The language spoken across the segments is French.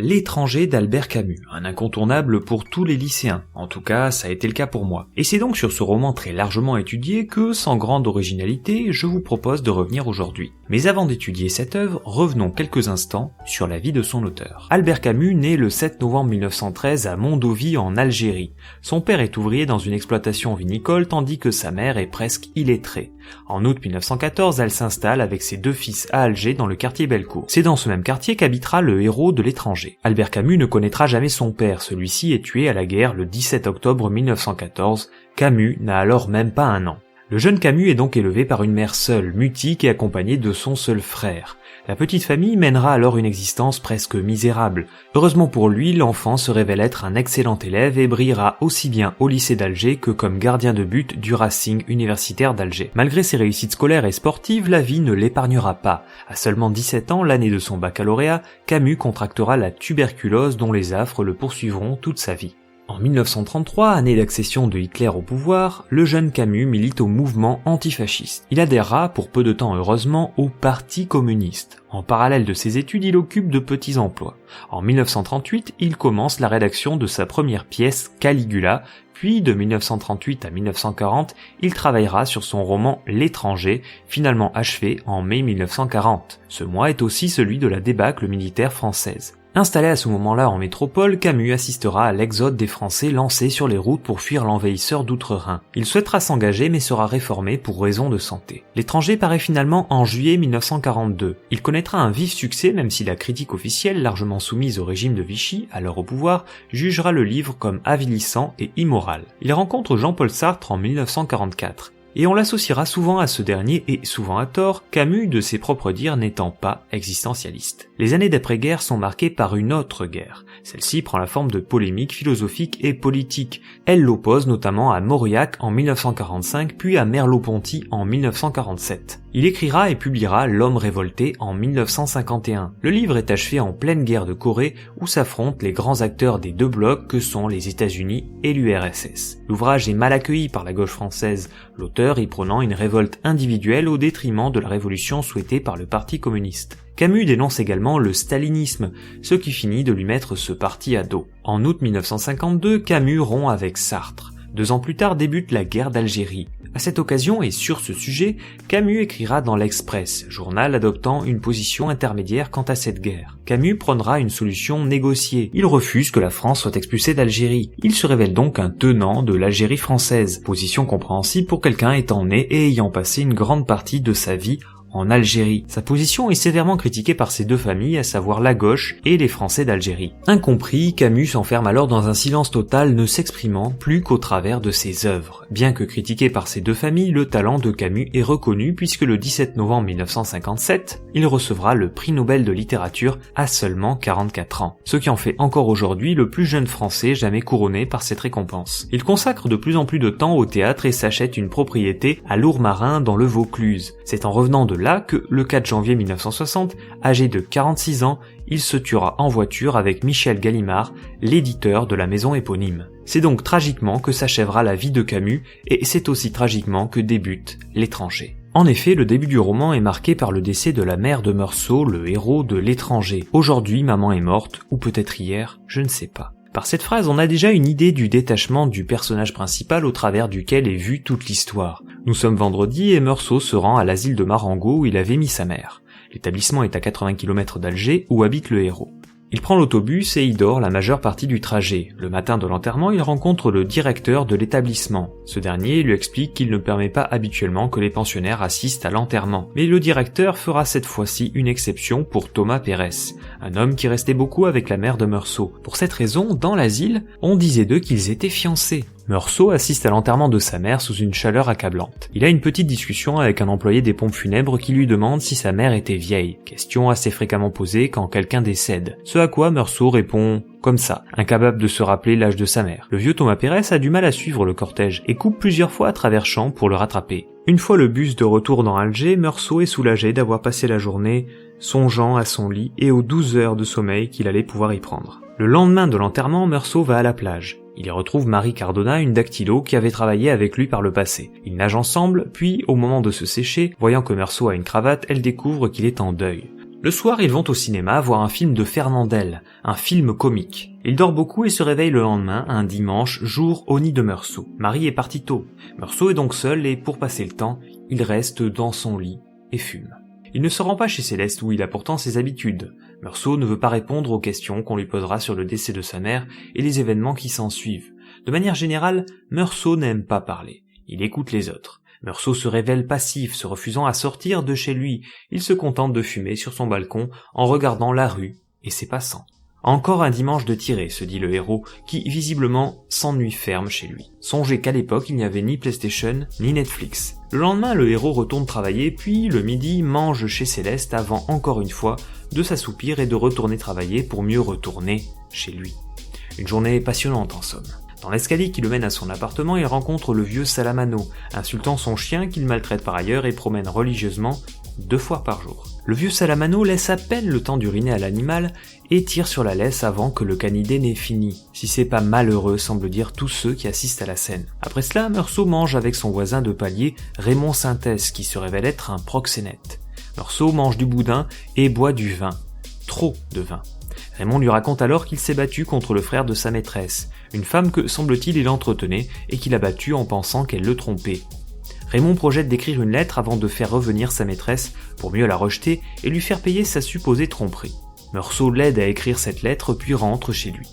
L'étranger d'Albert Camus, un incontournable pour tous les lycéens, en tout cas ça a été le cas pour moi. Et c'est donc sur ce roman très largement étudié que, sans grande originalité, je vous propose de revenir aujourd'hui. Mais avant d'étudier cette œuvre, revenons quelques instants sur la vie de son auteur. Albert Camus naît le 7 novembre 1913 à Mondovì en Algérie. Son père est ouvrier dans une exploitation vinicole tandis que sa mère est presque illettrée. En août 1914, elle s'installe avec ses 2 fils à Alger dans le quartier Bellecour. C'est dans ce même quartier qu'habitera le héros de L'étranger. Albert Camus ne connaîtra jamais son père, celui-ci est tué à la guerre le 17 octobre 1914. Camus n'a alors même pas 1 an. Le jeune Camus est donc élevé par une mère seule, mutique et accompagnée de son seul frère. La petite famille mènera alors une existence presque misérable. Heureusement pour lui, l'enfant se révèle être un excellent élève et brillera aussi bien au lycée d'Alger que comme gardien de but du Racing universitaire d'Alger. Malgré ses réussites scolaires et sportives, la vie ne l'épargnera pas. À seulement 17 ans, l'année de son baccalauréat, Camus contractera la tuberculose dont les affres le poursuivront toute sa vie. En 1933, année d'accession de Hitler au pouvoir, le jeune Camus milite au mouvement antifasciste. Il adhérera, pour peu de temps heureusement, au Parti communiste. En parallèle de ses études, il occupe de petits emplois. En 1938, il commence la rédaction de sa première pièce, Caligula, puis de 1938 à 1940, il travaillera sur son roman L'étranger, finalement achevé en mai 1940. Ce mois est aussi celui de la débâcle militaire française. Installé à ce moment-là en métropole, Camus assistera à l'exode des Français lancés sur les routes pour fuir l'envahisseur d'Outre-Rhin. Il souhaitera s'engager mais sera réformé pour raison de santé. L'étranger paraît finalement en juillet 1942. Il connaîtra un vif succès même si la critique officielle, largement soumise au régime de Vichy, alors au pouvoir, jugera le livre comme avilissant et immoral. Il rencontre Jean-Paul Sartre en 1944. Et on l'associera souvent à ce dernier et souvent à tort, Camus de ses propres dires n'étant pas existentialiste. Les années d'après-guerre sont marquées par une autre guerre. Celle-ci prend la forme de polémiques philosophiques et politiques. Elle l'oppose notamment à Mauriac en 1945 puis à Merleau-Ponty en 1947. Il écrira et publiera L'homme révolté en 1951. Le livre est achevé en pleine guerre de Corée où s'affrontent les grands acteurs des 2 blocs que sont les États-Unis et l'URSS. L'ouvrage est mal accueilli par la gauche française, l'auteur y prônant une révolte individuelle au détriment de la révolution souhaitée par le Parti communiste. Camus dénonce également le stalinisme, ce qui finit de lui mettre ce parti à dos. En août 1952, Camus rompt avec Sartre. 2 ans plus tard débute la guerre d'Algérie. À cette occasion et sur ce sujet, Camus écrira dans l'Express, journal adoptant une position intermédiaire quant à cette guerre. Camus prônera une solution négociée. Il refuse que la France soit expulsée d'Algérie. Il se révèle donc un tenant de l'Algérie française, position compréhensible pour quelqu'un étant né et ayant passé une grande partie de sa vie en Algérie. Sa position est sévèrement critiquée par ces 2 familles, à savoir la gauche et les Français d'Algérie. Incompris, Camus s'enferme alors dans un silence total, ne s'exprimant plus qu'au travers de ses œuvres. Bien que critiqué par ces 2 familles, le talent de Camus est reconnu puisque le 17 novembre 1957, il recevra le prix Nobel de littérature à seulement 44 ans, ce qui en fait encore aujourd'hui le plus jeune Français jamais couronné par cette récompense. Il consacre de plus en plus de temps au théâtre et s'achète une propriété à Lourmarin dans le Vaucluse. C'est en revenant de là que, le 4 janvier 1960, âgé de 46 ans, il se tuera en voiture avec Michel Gallimard, l'éditeur de la maison éponyme. C'est donc tragiquement que s'achèvera la vie de Camus, et c'est aussi tragiquement que débute L'étranger. En effet, le début du roman est marqué par le décès de la mère de Meursault, le héros de L'étranger. Aujourd'hui, maman est morte, ou peut-être hier, je ne sais pas. Par cette phrase, on a déjà une idée du détachement du personnage principal au travers duquel est vue toute l'histoire. Nous sommes vendredi et Meursault se rend à l'asile de Marengo où il avait mis sa mère. L'établissement est à 80 km d'Alger où habite le héros. Il prend l'autobus et y dort la majeure partie du trajet. Le matin de l'enterrement, il rencontre le directeur de l'établissement. Ce dernier lui explique qu'il ne permet pas habituellement que les pensionnaires assistent à l'enterrement. Mais le directeur fera cette fois-ci une exception pour Thomas Pérez, un homme qui restait beaucoup avec la mère de Meursault. Pour cette raison, dans l'asile, on disait d'eux qu'ils étaient fiancés. Meursault assiste à l'enterrement de sa mère sous une chaleur accablante. Il a une petite discussion avec un employé des pompes funèbres qui lui demande si sa mère était vieille, question assez fréquemment posée quand quelqu'un décède. Ce à quoi Meursault répond comme ça, incapable de se rappeler l'âge de sa mère. Le vieux Thomas Pérez a du mal à suivre le cortège et coupe plusieurs fois à travers champs pour le rattraper. Une fois le bus de retour dans Alger, Meursault est soulagé d'avoir passé la journée songeant à son lit et aux 12 heures de sommeil qu'il allait pouvoir y prendre. Le lendemain de l'enterrement, Meursault va à la plage. Il y retrouve Marie Cardona, une dactylo qui avait travaillé avec lui par le passé. Ils nagent ensemble, puis, au moment de se sécher, voyant que Meursault a une cravate, elle découvre qu'il est en deuil. Le soir, ils vont au cinéma voir un film de Fernandel, un film comique. Il dort beaucoup et se réveille le lendemain, un dimanche, jour au nid de Meursault. Marie est partie tôt. Meursault est donc seul et pour passer le temps, il reste dans son lit et fume. Il ne se rend pas chez Céleste où il a pourtant ses habitudes. Meursault ne veut pas répondre aux questions qu'on lui posera sur le décès de sa mère et les événements qui s'en suivent. De manière générale, Meursault n'aime pas parler. Il écoute les autres. Meursault se révèle passif, se refusant à sortir de chez lui. Il se contente de fumer sur son balcon en regardant la rue et ses passants. Encore un dimanche de tirée, se dit le héros, qui visiblement s'ennuie ferme chez lui. Songez qu'à l'époque, il n'y avait ni PlayStation, ni Netflix. Le lendemain, le héros retourne travailler, puis le midi, mange chez Céleste avant, encore une fois, de s'assoupir et de retourner travailler pour mieux retourner chez lui. Une journée passionnante en somme. Dans l'escalier qui le mène à son appartement, il rencontre le vieux Salamano, insultant son chien qu'il maltraite par ailleurs et promène religieusement 2 fois par jour. Le vieux Salamano laisse à peine le temps d'uriner à l'animal et tire sur la laisse avant que le canidé n'ait fini. Si c'est pas malheureux, semblent dire tous ceux qui assistent à la scène. Après cela, Meursault mange avec son voisin de palier, Raymond Sintès, qui se révèle être un proxénète. Meursault mange du boudin et boit du vin. Trop de vin. Raymond lui raconte alors qu'il s'est battu contre le frère de sa maîtresse, une femme que, semble-t-il, il entretenait et qu'il a battue en pensant qu'elle le trompait. Raymond projette d'écrire une lettre avant de faire revenir sa maîtresse pour mieux la rejeter et lui faire payer sa supposée tromperie. Meursault l'aide à écrire cette lettre puis rentre chez lui.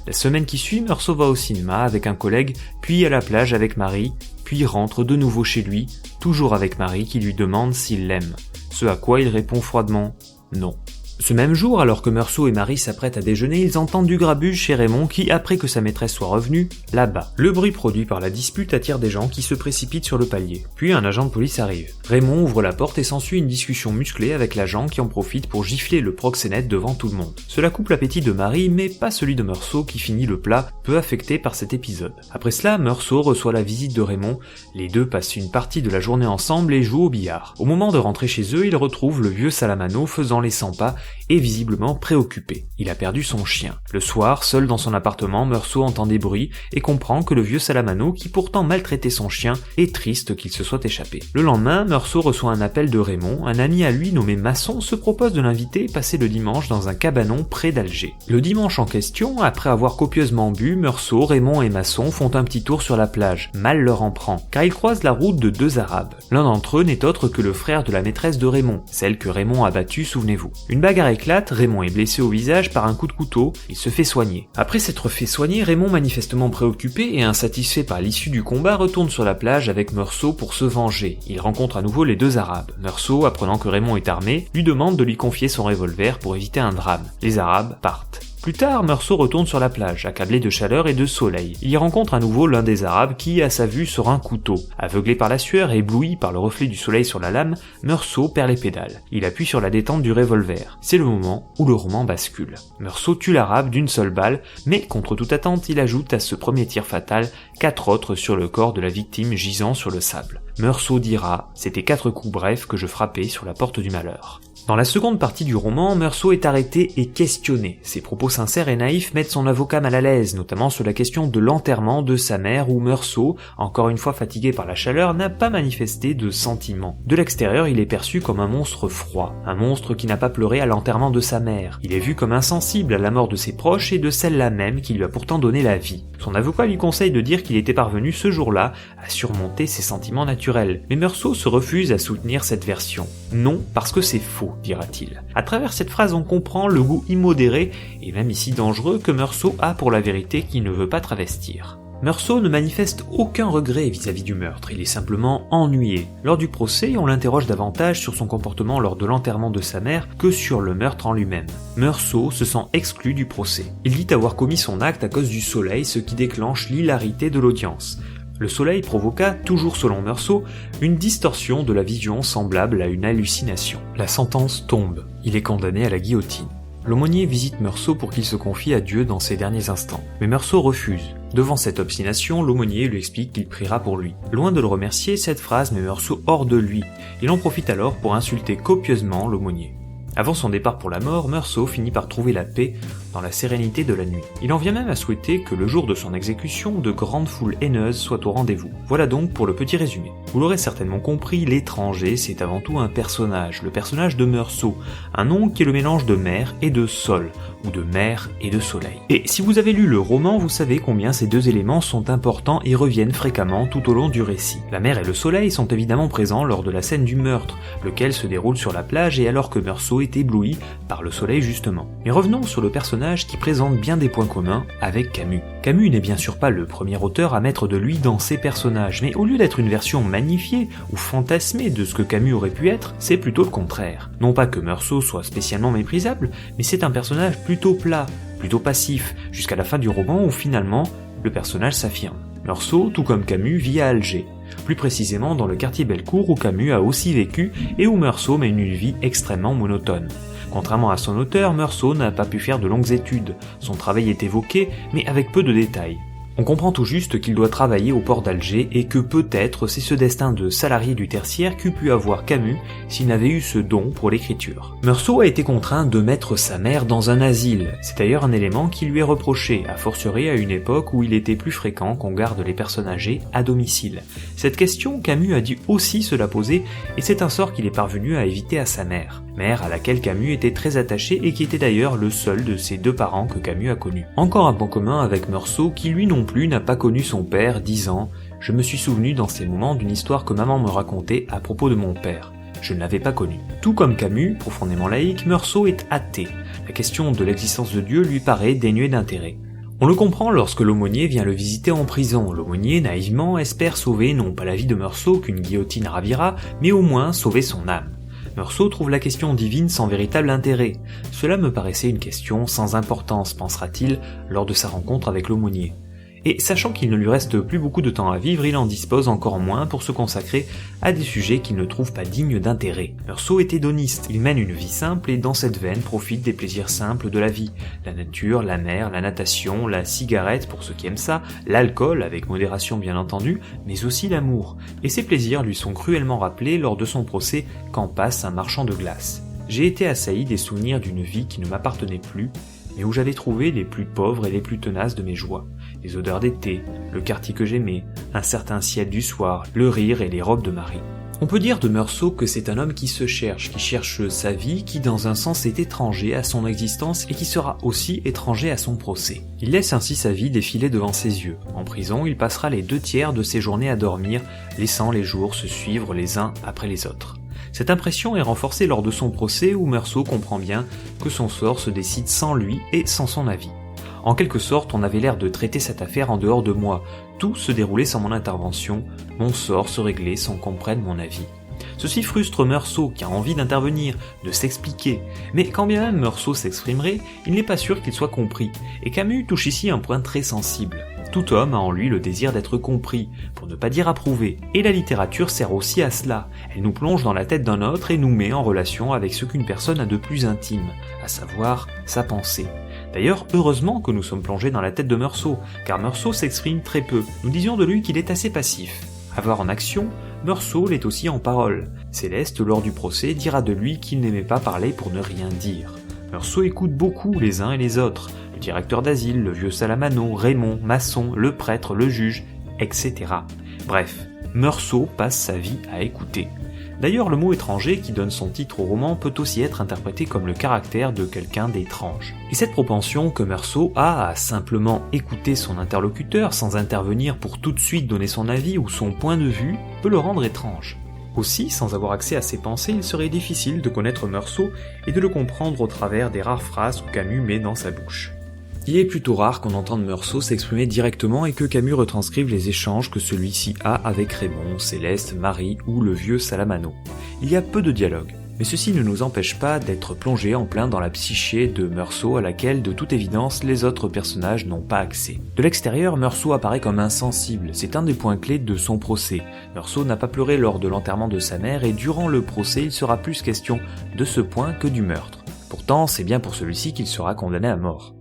La semaine qui suit, Meursault va au cinéma avec un collègue, puis à la plage avec Marie, puis rentre de nouveau chez lui, toujours avec Marie qui lui demande s'il l'aime. Ce à quoi il répond froidement « non ». Ce même jour, alors que Meursault et Marie s'apprêtent à déjeuner, ils entendent du grabuge chez Raymond qui, après que sa maîtresse soit revenue, l'abat. Le bruit produit par la dispute attire des gens qui se précipitent sur le palier. Puis un agent de police arrive. Raymond ouvre la porte et s'ensuit une discussion musclée avec l'agent qui en profite pour gifler le proxénète devant tout le monde. Cela coupe l'appétit de Marie, mais pas celui de Meursault qui finit le plat, peu affecté par cet épisode. Après cela, Meursault reçoit la visite de Raymond. Les deux passent une partie de la journée ensemble et jouent au billard. Au moment de rentrer chez eux, ils retrouvent le vieux Salamano faisant les 100 pas et visiblement préoccupé. Il a perdu son chien. Le soir, seul dans son appartement, Meursault entend des bruits et comprend que le vieux Salamano, qui pourtant maltraitait son chien, est triste qu'il se soit échappé. Le lendemain, Meursault reçoit un appel de Raymond. Un ami à lui nommé Masson se propose de l'inviter passer le dimanche dans un cabanon près d'Alger. Le dimanche en question, après avoir copieusement bu, Meursault, Raymond et Masson font un petit tour sur la plage. Mal leur en prend, car ils croisent la route de 2 Arabes. L'un d'entre eux n'est autre que le frère de la maîtresse de Raymond, celle que Raymond a battue, souvenez-vous. Une bagarre éclate, Raymond est blessé au visage par un coup de couteau, il se fait soigner. Après s'être fait soigner, Raymond, manifestement préoccupé et insatisfait par l'issue du combat, retourne sur la plage avec Meursault pour se venger. Il rencontre à nouveau les 2 Arabes. Meursault, apprenant que Raymond est armé, lui demande de lui confier son revolver pour éviter un drame. Les Arabes partent. Plus tard, Meursault retourne sur la plage, accablé de chaleur et de soleil. Il y rencontre à nouveau l'un des Arabes qui, à sa vue, sort un couteau. Aveuglé par la sueur et ébloui par le reflet du soleil sur la lame, Meursault perd les pédales. Il appuie sur la détente du revolver. C'est le moment où le roman bascule. Meursault tue l'Arabe d'une seule balle, mais contre toute attente, il ajoute à ce premier tir fatal 4 autres sur le corps de la victime gisant sur le sable. Meursault dira « C'était 4 coups brefs que je frappais sur la porte du malheur ». Dans la seconde partie du roman, Meursault est arrêté et questionné. Ses propos sincères et naïfs mettent son avocat mal à l'aise, notamment sur la question de l'enterrement de sa mère où Meursault, encore une fois fatigué par la chaleur, n'a pas manifesté de sentiments. De l'extérieur, il est perçu comme un monstre froid, un monstre qui n'a pas pleuré à l'enterrement de sa mère. Il est vu comme insensible à la mort de ses proches et de celle-là même qui lui a pourtant donné la vie. Son avocat lui conseille de dire qu'il était parvenu ce jour-là à surmonter ses sentiments naturels. Mais Meursault se refuse à soutenir cette version. Non, parce que c'est faux, dira-t-il. À travers cette phrase, on comprend le goût immodéré, et même ici dangereux, que Meursault a pour la vérité qu'il ne veut pas travestir. Meursault ne manifeste aucun regret vis-à-vis du meurtre, il est simplement ennuyé. Lors du procès, on l'interroge davantage sur son comportement lors de l'enterrement de sa mère que sur le meurtre en lui-même. Meursault se sent exclu du procès. Il dit avoir commis son acte à cause du soleil, ce qui déclenche l'hilarité de l'audience. Le soleil provoqua, toujours selon Meursault, une distorsion de la vision semblable à une hallucination. La sentence tombe, il est condamné à la guillotine. L'aumônier visite Meursault pour qu'il se confie à Dieu dans ses derniers instants. Mais Meursault refuse. Devant cette obstination, l'aumônier lui explique qu'il priera pour lui. Loin de le remercier, cette phrase met Meursault hors de lui. Il en profite alors pour insulter copieusement l'aumônier. Avant son départ pour la mort, Meursault finit par trouver la paix dans la sérénité de la nuit. Il en vient même à souhaiter que le jour de son exécution, de grandes foules haineuses soient au rendez-vous. Voilà donc pour le petit résumé. Vous l'aurez certainement compris, l'étranger, c'est avant tout un personnage, le personnage de Meursault, un nom qui est le mélange de mer et de sol, ou de mer et de soleil. Et si vous avez lu le roman, vous savez combien ces deux éléments sont importants et reviennent fréquemment tout au long du récit. La mer et le soleil sont évidemment présents lors de la scène du meurtre, lequel se déroule sur la plage et alors que Meursault est ébloui par le soleil justement. Mais revenons sur le personnage qui présente bien des points communs avec Camus. Camus n'est bien sûr pas le premier auteur à mettre de lui dans ses personnages, mais au lieu d'être une version magnifiée ou fantasmée de ce que Camus aurait pu être, c'est plutôt le contraire. Non pas que Meursault soit spécialement méprisable, mais c'est un personnage plutôt plat, plutôt passif, jusqu'à la fin du roman où finalement le personnage s'affirme. Meursault, tout comme Camus, vit à Alger, plus précisément dans le quartier Bellecour où Camus a aussi vécu et où Meursault mène une vie extrêmement monotone. Contrairement à son auteur, Meursault n'a pas pu faire de longues études, son travail est évoqué, mais avec peu de détails. On comprend tout juste qu'il doit travailler au port d'Alger et que peut-être c'est ce destin de salarié du tertiaire qu'eût pu avoir Camus s'il n'avait eu ce don pour l'écriture. Meursault a été contraint de mettre sa mère dans un asile, c'est d'ailleurs un élément qui lui est reproché, a fortiori à une époque où il était plus fréquent qu'on garde les personnes âgées à domicile. Cette question, Camus a dû aussi se la poser et c'est un sort qu'il est parvenu à éviter à sa mère à laquelle Camus était très attaché et qui était d'ailleurs le seul de ses deux parents que Camus a connu. Encore un point commun avec Meursault qui lui non plus n'a pas connu son père, disant « Je me suis souvenu dans ces moments d'une histoire que maman me racontait à propos de mon père. Je ne l'avais pas connu. » Tout comme Camus, profondément laïque, Meursault est athée. La question de l'existence de Dieu lui paraît dénuée d'intérêt. On le comprend lorsque l'aumônier vient le visiter en prison. L'aumônier, naïvement, espère sauver non pas la vie de Meursault qu'une guillotine ravira, mais au moins sauver son âme. Meursault trouve la question divine sans véritable intérêt. Cela me paraissait une question sans importance, pensera-t-il, lors de sa rencontre avec l'aumônier. Et sachant qu'il ne lui reste plus beaucoup de temps à vivre, il en dispose encore moins pour se consacrer à des sujets qu'il ne trouve pas dignes d'intérêt. Meursault est hédoniste, il mène une vie simple et dans cette veine profite des plaisirs simples de la vie. La nature, la mer, la natation, la cigarette pour ceux qui aiment ça, l'alcool, avec modération bien entendu, mais aussi l'amour. Et ces plaisirs lui sont cruellement rappelés lors de son procès quand passe un marchand de glace. J'ai été assailli des souvenirs d'une vie qui ne m'appartenait plus, mais où j'avais trouvé les plus pauvres et les plus tenaces de mes joies. Les odeurs d'été, le quartier que j'aimais, un certain ciel du soir, le rire et les robes de Marie. On peut dire de Meursault que c'est un homme qui se cherche, qui cherche sa vie, qui dans un sens est étranger à son existence et qui sera aussi étranger à son procès. Il laisse ainsi sa vie défiler devant ses yeux. En prison, il passera les 2/3 de ses journées à dormir, laissant les jours se suivre les uns après les autres. Cette impression est renforcée lors de son procès où Meursault comprend bien que son sort se décide sans lui et sans son avis. En quelque sorte, on avait l'air de traiter cette affaire en dehors de moi. Tout se déroulait sans mon intervention, mon sort se réglait sans qu'on prenne mon avis. Ceci frustre Meursault qui a envie d'intervenir, de s'expliquer, mais quand bien même Meursault s'exprimerait, il n'est pas sûr qu'il soit compris, et Camus touche ici un point très sensible. Tout homme a en lui le désir d'être compris, pour ne pas dire approuvé, et la littérature sert aussi à cela. Elle nous plonge dans la tête d'un autre et nous met en relation avec ce qu'une personne a de plus intime, à savoir sa pensée. D'ailleurs, heureusement que nous sommes plongés dans la tête de Meursault, car Meursault s'exprime très peu. Nous disions de lui qu'il est assez passif. À voir en action, Meursault l'est aussi en parole. Céleste, lors du procès, dira de lui qu'il n'aimait pas parler pour ne rien dire. Meursault écoute beaucoup les uns et les autres, le directeur d'asile, le vieux Salamano, Raymond, Masson, le prêtre, le juge, etc. Bref, Meursault passe sa vie à écouter. D'ailleurs, le mot étranger qui donne son titre au roman peut aussi être interprété comme le caractère de quelqu'un d'étrange. Et cette propension que Meursault a à simplement écouter son interlocuteur sans intervenir pour tout de suite donner son avis ou son point de vue peut le rendre étrange. Aussi, sans avoir accès à ses pensées, il serait difficile de connaître Meursault et de le comprendre au travers des rares phrases que Camus met dans sa bouche. Il est plutôt rare qu'on entende Meursault s'exprimer directement et que Camus retranscrive les échanges que celui-ci a avec Raymond, Céleste, Marie ou le vieux Salamano. Il y a peu de dialogue, mais ceci ne nous empêche pas d'être plongés en plein dans la psyché de Meursault à laquelle, de toute évidence, les autres personnages n'ont pas accès. De l'extérieur, Meursault apparaît comme insensible, c'est un des points clés de son procès. Meursault n'a pas pleuré lors de l'enterrement de sa mère et durant le procès, il sera plus question de ce point que du meurtre. Pourtant, c'est bien pour celui-ci qu'il sera condamné à mort.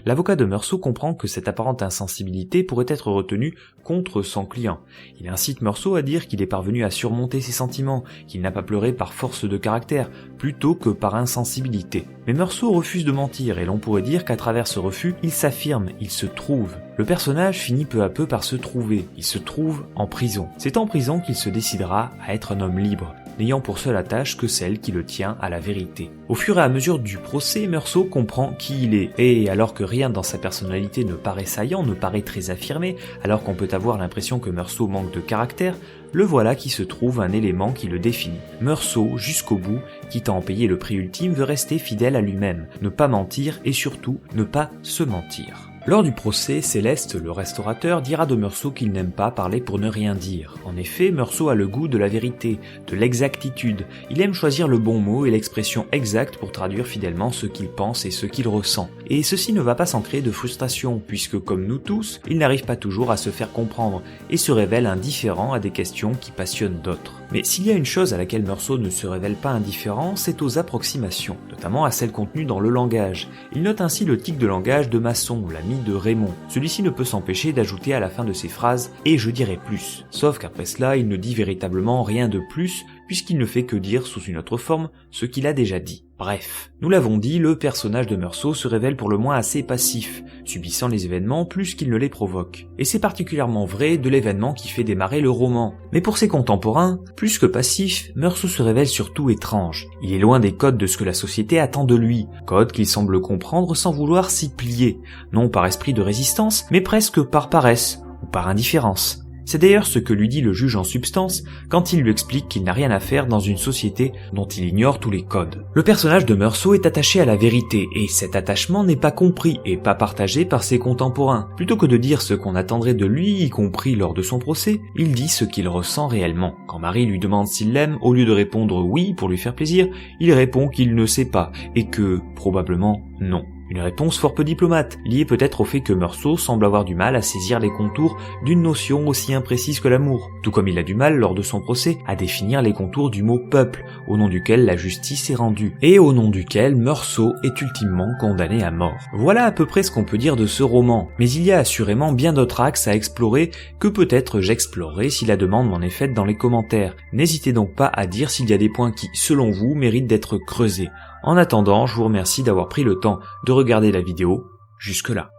L'avocat de Meursault comprend que cette apparente insensibilité pourrait être retenue contre son client. Il incite Meursault à dire qu'il est parvenu à surmonter ses sentiments, qu'il n'a pas pleuré par force de caractère, plutôt que par insensibilité. Mais Meursault refuse de mentir et l'on pourrait dire qu'à travers ce refus, il s'affirme, il se trouve. Le personnage finit peu à peu par se trouver, il se trouve en prison. C'est en prison qu'il se décidera à être un homme libre, n'ayant pour seule attache que celle qui le tient à la vérité. Au fur et à mesure du procès, Meursault comprend qui il est, et alors que rien dans sa personnalité ne paraît saillant, ne paraît très affirmé, alors qu'on peut avoir l'impression que Meursault manque de caractère, le voilà qui se trouve un élément qui le définit. Meursault, jusqu'au bout, quitte à en payer le prix ultime, veut rester fidèle à lui-même, ne pas mentir et surtout ne pas se mentir. Lors du procès, Céleste, le restaurateur, dira de Meursault qu'il n'aime pas parler pour ne rien dire. En effet, Meursault a le goût de la vérité, de l'exactitude. Il aime choisir le bon mot et l'expression exacte pour traduire fidèlement ce qu'il pense et ce qu'il ressent. Et ceci ne va pas sans créer de frustration, puisque comme nous tous, il n'arrive pas toujours à se faire comprendre et se révèle indifférent à des questions qui passionnent d'autres. Mais s'il y a une chose à laquelle Meursault ne se révèle pas indifférent, c'est aux approximations, notamment à celles contenues dans le langage. Il note ainsi le tic de langage de Masson, l'ami de Raymond. Celui-ci ne peut s'empêcher d'ajouter à la fin de ses phrases « et je dirai plus ». Sauf qu'après cela, il ne dit véritablement rien de plus, puisqu'il ne fait que dire sous une autre forme ce qu'il a déjà dit. Bref, nous l'avons dit, le personnage de Meursault se révèle pour le moins assez passif, subissant les événements plus qu'il ne les provoque. Et c'est particulièrement vrai de l'événement qui fait démarrer le roman. Mais pour ses contemporains, plus que passif, Meursault se révèle surtout étrange. Il est loin des codes de ce que la société attend de lui, codes qu'il semble comprendre sans vouloir s'y plier, non par esprit de résistance, mais presque par paresse ou par indifférence. C'est d'ailleurs ce que lui dit le juge en substance quand il lui explique qu'il n'a rien à faire dans une société dont il ignore tous les codes. Le personnage de Meursault est attaché à la vérité et cet attachement n'est pas compris et pas partagé par ses contemporains. Plutôt que de dire ce qu'on attendrait de lui, y compris lors de son procès, il dit ce qu'il ressent réellement. Quand Marie lui demande s'il l'aime, au lieu de répondre oui pour lui faire plaisir, il répond qu'il ne sait pas et que, probablement, non. Une réponse fort peu diplomate, liée peut-être au fait que Meursault semble avoir du mal à saisir les contours d'une notion aussi imprécise que l'amour, tout comme il a du mal lors de son procès à définir les contours du mot peuple, au nom duquel la justice est rendue, et au nom duquel Meursault est ultimement condamné à mort. Voilà à peu près ce qu'on peut dire de ce roman, mais il y a assurément bien d'autres axes à explorer que peut-être j'explorerai si la demande m'en est faite dans les commentaires. N'hésitez donc pas à dire s'il y a des points qui, selon vous, méritent d'être creusés. En attendant, je vous remercie d'avoir pris le temps de regarder la vidéo jusque-là.